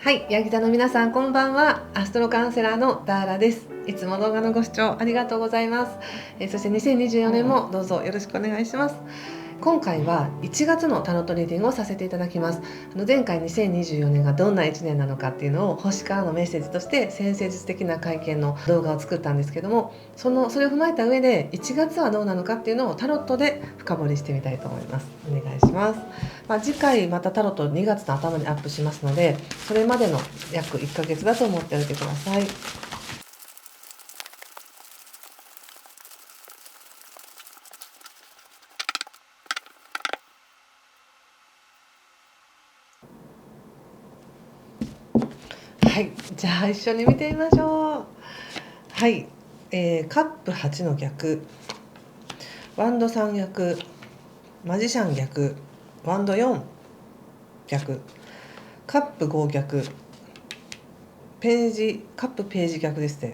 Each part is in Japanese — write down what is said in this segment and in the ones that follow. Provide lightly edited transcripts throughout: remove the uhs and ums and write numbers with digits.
はい、ヤギ座の皆さんこんばんは。アストロカウンセラーのダーラです。いつも動画のご視聴ありがとうございます。そして2024年もどうぞよろしくお願いします。今回は1月のタロットリーディングをさせていただきます。前回2024年がどんな1年なのかっていうのを星からのメッセージとして先生術的な会見の動画を作ったんですけども、それを踏まえた上で1月はどうなのかっていうのをタロットで深掘りしてみたいと思います。お願いします。次回またタロット2月の頭にアップしますので、それまでの約1ヶ月だと思っておいてください。はい、じゃあ一緒に見てみましょう。はい、カップ8の逆、ワンド3逆、マジシャン逆、ワンド4逆、カップ5逆、カップページ逆ですね。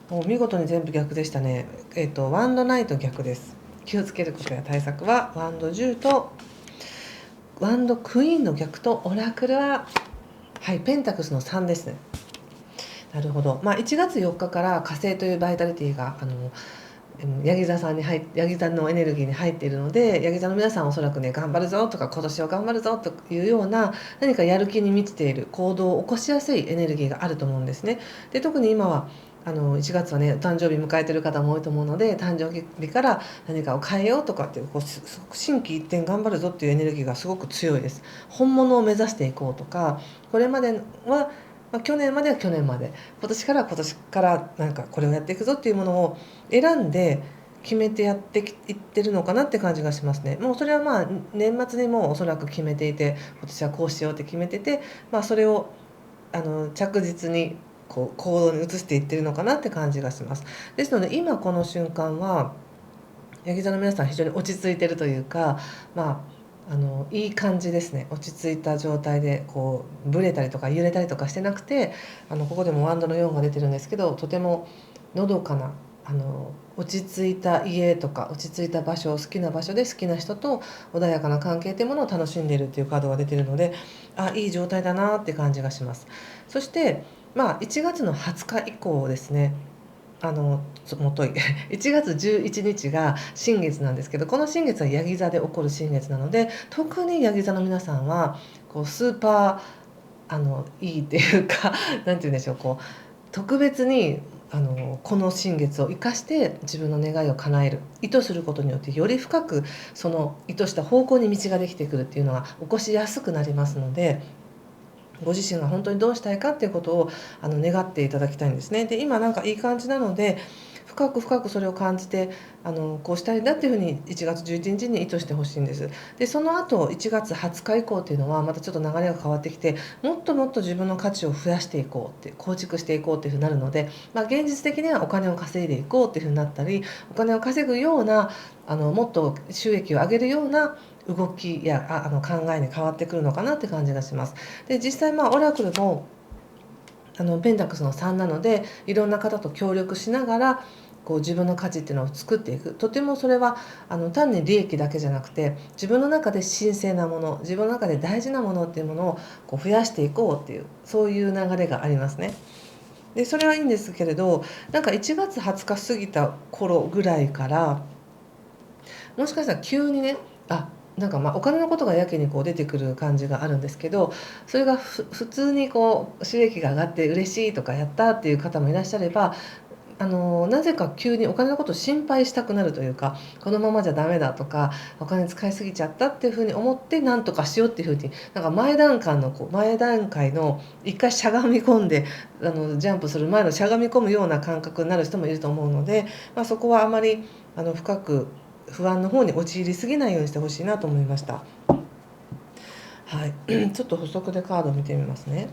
もう見事に全部逆でしたね。ワンドナイト逆です。気をつけることや対策はワンド10とワンドクイーンの逆とオラクルは、はい、ペンタクスの3ですね。なるほど。1月4日から火星というバイタリティがヤギ座さんにヤギ座のエネルギーに入っているので、ヤギ座の皆さんはおそらくね、頑張るぞとか今年は頑張るぞというような何かやる気に満ちている行動を起こしやすいエネルギーがあると思うんですね。で、特に今は1月はね、誕生日迎えてる方も多いと思うので、誕生日から何かを変えようとかっていう心機一転頑張るぞっていうエネルギーがすごく強いです。本物を目指していこうとか、これまでは去年までは去年まで、今年からは今年からなんかこれをやっていくぞっていうものを選んで決めてやっていってるのかなって感じがしますね。もうそれは年末にもうおそらく決めていて、今年はこうしようって決めてて、それを着実に行動に移していってるのかなって感じがします。ですので今この瞬間はヤギ座の皆さん非常に落ち着いてるというか、いい感じですね。落ち着いた状態でブレたりとか揺れたりとかしてなくて、ここでもワンドの4が出てるんですけど、とてものどかな落ち着いた家とか落ち着いた場所、好きな場所で好きな人と穏やかな関係というものを楽しんでいるっていうカードが出てるので、いい状態だなって感じがします。そして1月の20日以降ですね、もとい1月11日が新月なんですけど、この新月はヤギ座で起こる新月なので、特にヤギ座の皆さんはスーパーいいっていうかなんて言うんでしょう、特別にこの新月を生かして自分の願いを叶える、意図することによってより深くその意図した方向に道ができてくるっていうのが起こしやすくなりますので、ご自身が本当にどうしたいかっていうことを願っていただきたいんですね。で、今なんかいい感じなので、深く深くそれを感じてこうしたいんだっていうふうに1月11日に意図してほしいんです。で、その後1月20日以降っていうのはまたちょっと流れが変わってきて、もっともっと自分の価値を増やしていこうって、構築していこうっていうふうになるので、現実的にはお金を稼いでいこうっていうふうになったり、お金を稼ぐようなもっと収益を上げるような動きや考えに変わってくるのかなって感じがします。で、実際オラクルもペンタクスの3なので、いろんな方と協力しながら自分の価値っていうのを作っていく。とてもそれは単に利益だけじゃなくて、自分の中で神聖なもの、自分の中で大事なものっていうものを増やしていこうっていう、そういう流れがありますね。で、それはいいんですけれど、なんか1月20日過ぎた頃ぐらいからもしかしたら急にね、なんかお金のことがやけに出てくる感じがあるんですけど、それが普通に収益が上がって嬉しいとかやったっていう方もいらっしゃれば、なぜか急にお金のことを心配したくなるというか、このままじゃダメだとか、お金使いすぎちゃったっていうふうに思って何とかしようっていうふうに、なんか前段階の一回しゃがみ込んでジャンプする前のしゃがみ込むような感覚になる人もいると思うので、そこはあまり深く不安の方に陥りすぎないようにしてほしいなと思いました。はい、ちょっと補足でカード見てみますね。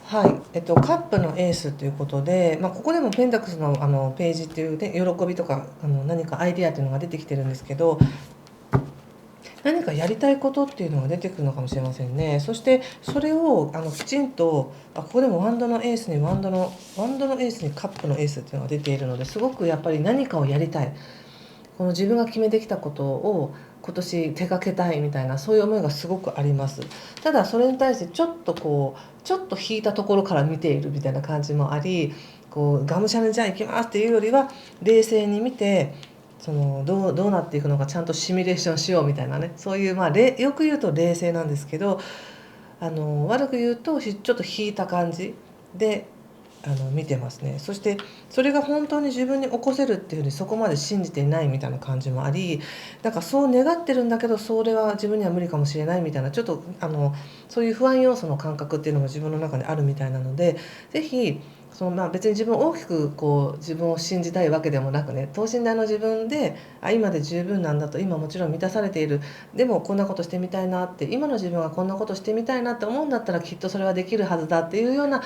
はい、カップのエースということで、ここでもペンタクスのページっていうね、喜びとか何かアイディアっていうのが出てきてるんですけど、何かやりたいことっていうのが出てくるのかもしれませんね。そしてそれをきちんと、ここでもワンドのエースにワンドのエースにカップのエースっていうのが出ているので、すごくやっぱり何かをやりたい、この自分が決めてきたことを今年手掛けたいみたいな、そういう思いがすごくあります。ただそれに対してちょっと引いたところから見ているみたいな感じもあり、がむしゃらにじゃあ行きますっていうよりは冷静に見て、どうなっていくのかちゃんとシミュレーションしようみたいなね、そういうよく言うと冷静なんですけど、悪く言うとちょっと引いた感じで見てますね。そしてそれが本当に自分に起こせるっていうふうにそこまで信じていないみたいな感じもあり、なんかそう願ってるんだけどそれは自分には無理かもしれないみたいな、ちょっとそういう不安要素の感覚っていうのも自分の中にあるみたいなので、是非別に自分を大きく自分を信じたいわけでもなくね、等身大の自分で今で十分なんだと、今もちろん満たされている、でもこんなことしてみたいなって、今の自分がこんなことしてみたいなって思うんだったらきっとそれはできるはずだっていうような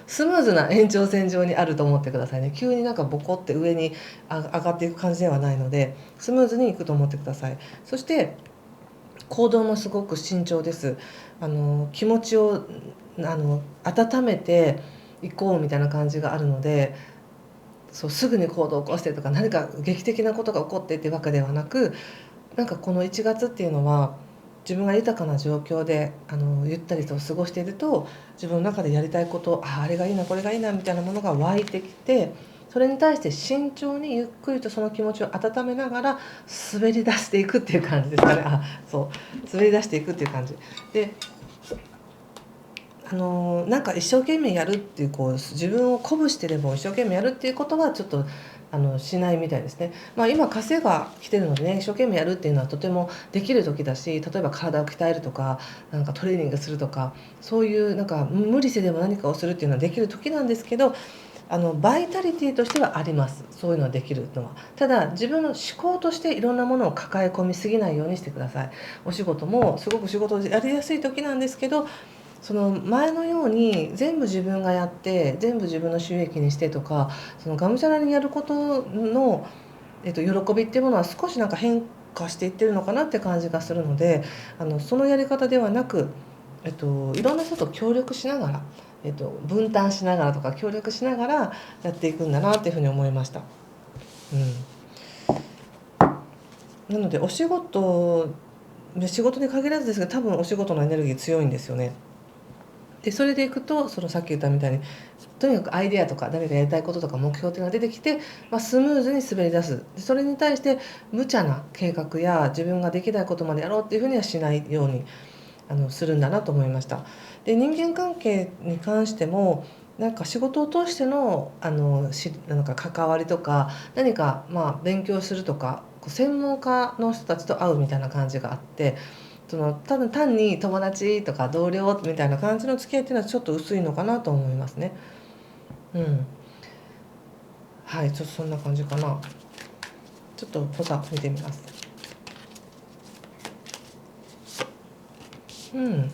スムーズな延長線上にあると思ってくださいね。急になんかボコって上に上がっていく感じではないので、スムーズにいくと思ってください。そして行動もすごく慎重です。気持ちを温めていこうみたいな感じがあるので、すぐに行動を起こしてとか何か劇的なことが起こってっていうわけではなく、なんかこの1月っていうのは自分が豊かな状況でゆったりと過ごしていると、自分の中でやりたいこと、あれがいいなこれがいいなみたいなものが湧いてきて、それに対して慎重にゆっくりとその気持ちを温めながら滑り出していくっていう感じですかね。滑り出していくっていう感じで、なんか一生懸命やるっていう自分を鼓舞してでも一生懸命やるっていうことはちょっとしないみたいですね。今火星が来てるのでね、一生懸命やるっていうのはとてもできる時だし、例えば体を鍛えるとかなんかトレーニングするとか、そういうなんか無理せでも何かをするっていうのはできる時なんですけど、バイタリティとしてはあります。そういうのはできるのは。ただ自分の思考としていろんなものを抱え込みすぎないようにしてください。お仕事もすごく仕事をやりやすい時なんですけど、その前のように全部自分がやって全部自分の収益にしてとか、がむしゃらにやることの、喜びっていうものは少しなんか変化していってるのかなって感じがするので、そのやり方ではなく、いろんな人と協力しながら、分担しながらとか協力しながらやっていくんだなっていうふうに思いました。なので仕事に限らずですが、多分お仕事のエネルギー強いんですよね。でそれでいくとさっき言ったみたいに、とにかくアイデアとか誰かやりたいこととか目標っていうのが出てきて、スムーズに滑り出す。でそれに対して無茶な計画や自分ができないことまでやろうっていうふうにはしないようにするんだなと思いました。で人間関係に関しても、なんか仕事を通してのなんか関わりとか、何か勉強するとか、専門家の人たちと会うみたいな感じがあって、多分単に友達とか同僚みたいな感じの付き合いっていうのはちょっと薄いのかなと思いますね。はい、ちょっとそんな感じかな。ちょっと補佐見てみます。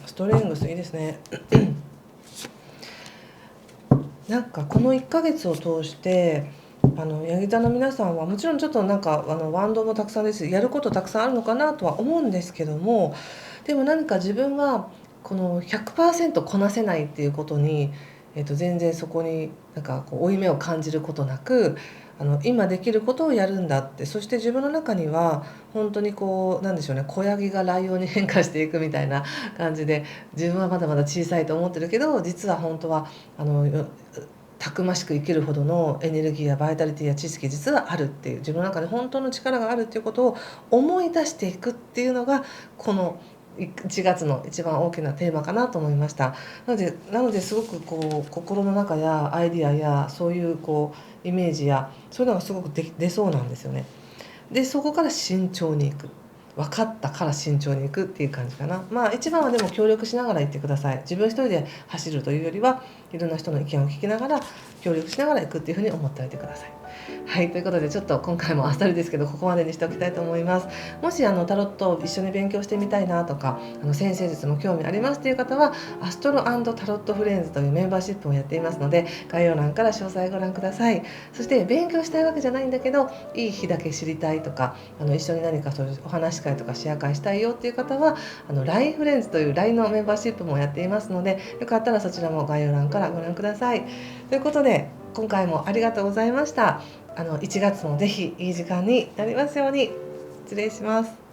ストレングスいいですね。なんかこの1ヶ月を通してヤギ座の皆さんはもちろんちょっとなんかワンドもたくさんですし、やることたくさんあるのかなとは思うんですけども、でも何か自分はこの 100% こなせないっていうことに、全然そこになんか負い目を感じることなく、今できることをやるんだって、そして自分の中には本当になんでしょうね、子ヤギがライオンに変化していくみたいな感じで、自分はまだまだ小さいと思ってるけど、実は本当はたくましく生きるほどのエネルギーやバイタリティや知識実はあるっていう、自分の中で本当の力があるっていうことを思い出していくっていうのがこの1月の一番大きなテーマかなと思いました。なのですごく心の中やアイディアやそういうイメージやそういうのがすごく出そうなんですよね。でそこから慎重にいく、分かったから慎重にいくっていう感じかな。一番はでも協力しながら行ってください。自分一人で走るというよりは、いろんな人の意見を聞きながら協力しながら行くっていうふうに思っておいてください。はい、ということでちょっと今回もあっさりですけどここまでにしておきたいと思います。もしタロットを一緒に勉強してみたいなとか先生術も興味ありますという方はアストロ&タロットフレンズというメンバーシップをやっていますので、概要欄から詳細ご覧ください。そして勉強したいわけじゃないんだけどいい日だけ知りたいとか一緒に何かそういうお話し会とかシェア会したいよっていう方はLINE フレンズという LINE のメンバーシップもやっていますので、よかったらそちらも概要欄からご覧ください。ということで今回もありがとうございました。1月もぜひいい時間になりますように。失礼します。